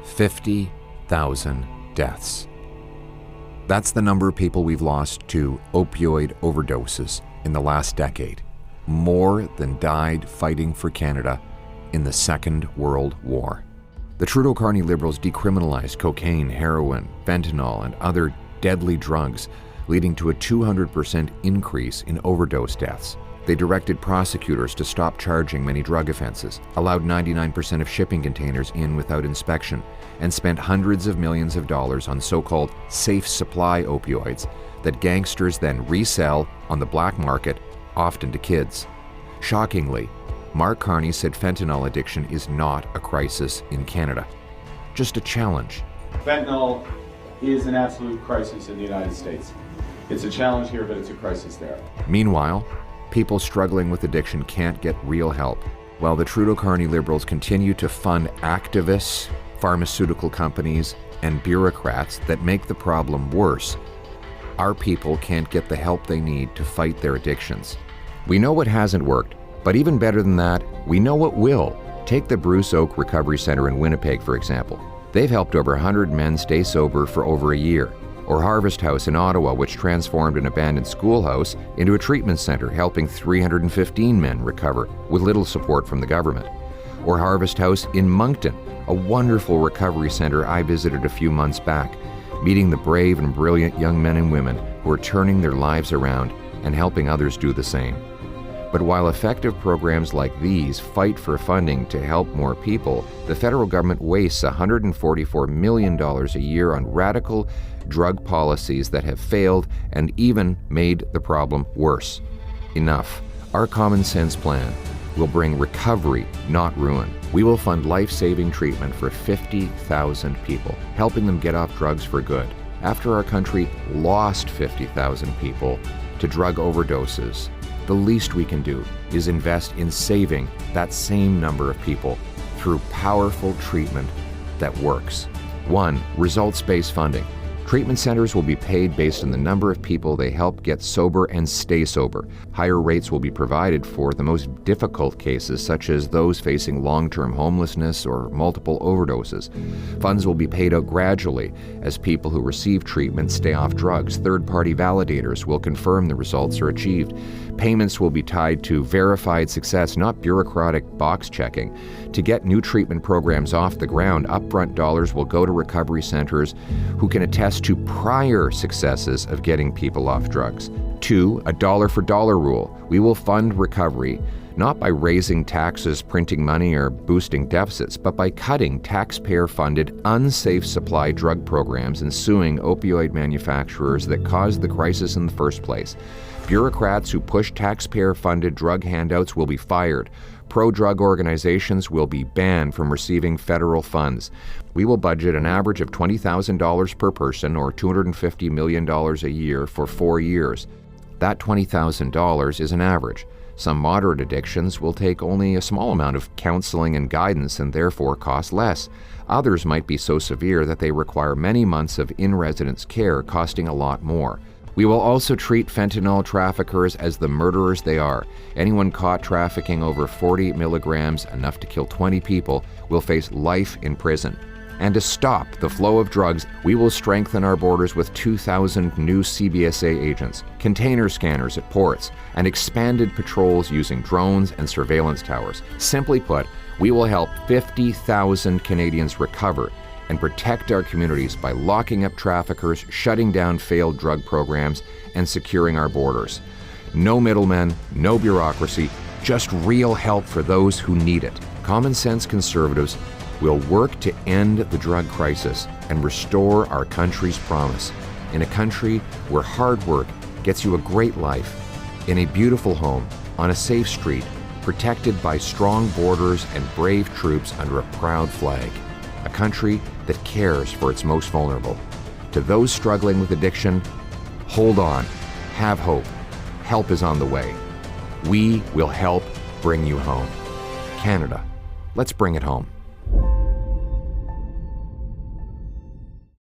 50,000 deaths. That's the number of people we've lost to opioid overdoses in the last decade. More than died fighting for Canada in the Second World War. The Trudeau-Carney Liberals decriminalized cocaine, heroin, fentanyl, and other deadly drugs, leading to a 200% increase in overdose deaths. They directed prosecutors to stop charging many drug offenses, allowed 99% of shipping containers in without inspection, and spent hundreds of millions of dollars on so-called safe supply opioids that gangsters then resell on the black market, often to kids. Shockingly, Mark Carney said fentanyl addiction is not a crisis in Canada, just a challenge. Fentanyl is an absolute crisis in the United States. It's a challenge here, but it's a crisis there. Meanwhile, people struggling with addiction can't get real help, while the Trudeau-Carney Liberals continue to fund activists, pharmaceutical companies, and bureaucrats that make the problem worse. Our people can't get the help they need to fight their addictions. We know what hasn't worked, but even better than that, we know what will. Take the Bruce Oak Recovery Center in Winnipeg, for example. They've helped over 100 men stay sober for over a year. Or Harvest House in Ottawa, which transformed an abandoned schoolhouse into a treatment center, helping 315 men recover with little support from the government. Or Harvest House in Moncton, a wonderful recovery center I visited a few months back, meeting the brave and brilliant young men and women who are turning their lives around and helping others do the same. But while effective programs like these fight for funding to help more people, the federal government wastes $144 million a year on radical drug policies that have failed and even made the problem worse. Enough. Our common sense plan will bring recovery, not ruin. We will fund life-saving treatment for 50,000 people, helping them get off drugs for good. After our country lost 50,000 people to drug overdoses, the least we can do is invest in saving that same number of people through powerful treatment that works. 1. Results-based funding. Treatment centers will be paid based on the number of people they help get sober and stay sober. Higher rates will be provided for the most difficult cases, such as those facing long-term homelessness or multiple overdoses. Funds will be paid out gradually as people who receive treatment stay off drugs. Third-party validators will confirm the results are achieved. Payments will be tied to verified success, not bureaucratic box checking. To get new treatment programs off the ground, upfront dollars will go to recovery centers who can attest to prior successes of getting people off drugs. 2, a dollar-for-dollar rule. We will fund recovery not by raising taxes, printing money, or boosting deficits, but by cutting taxpayer-funded, unsafe supply drug programs and suing opioid manufacturers that caused the crisis in the first place. Bureaucrats who push taxpayer-funded drug handouts will be fired. Pro-drug organizations will be banned from receiving federal funds. We will budget an average of $20,000 per person, or $250 million a year for 4 years. That $20,000 is an average. Some moderate addictions will take only a small amount of counseling and guidance and therefore cost less. Others might be so severe that they require many months of in-residence care, costing a lot more. We will also treat fentanyl traffickers as the murderers they are. Anyone caught trafficking over 40 milligrams, enough to kill 20 people, will face life in prison. And to stop the flow of drugs, we will strengthen our borders with 2,000 new CBSA agents, container scanners at ports, and expanded patrols using drones and surveillance towers. Simply put, we will help 50,000 Canadians recover and protect our communities by locking up traffickers, shutting down failed drug programs, and securing our borders. No middlemen, no bureaucracy, just real help for those who need it. Common sense conservatives will work to end the drug crisis and restore our country's promise. In a country where hard work gets you a great life, in a beautiful home, on a safe street, protected by strong borders and brave troops under a proud flag. A country that cares for its most vulnerable. To those struggling with addiction, hold on, have hope. Help is on the way. We will help bring you home. Canada, let's bring it home.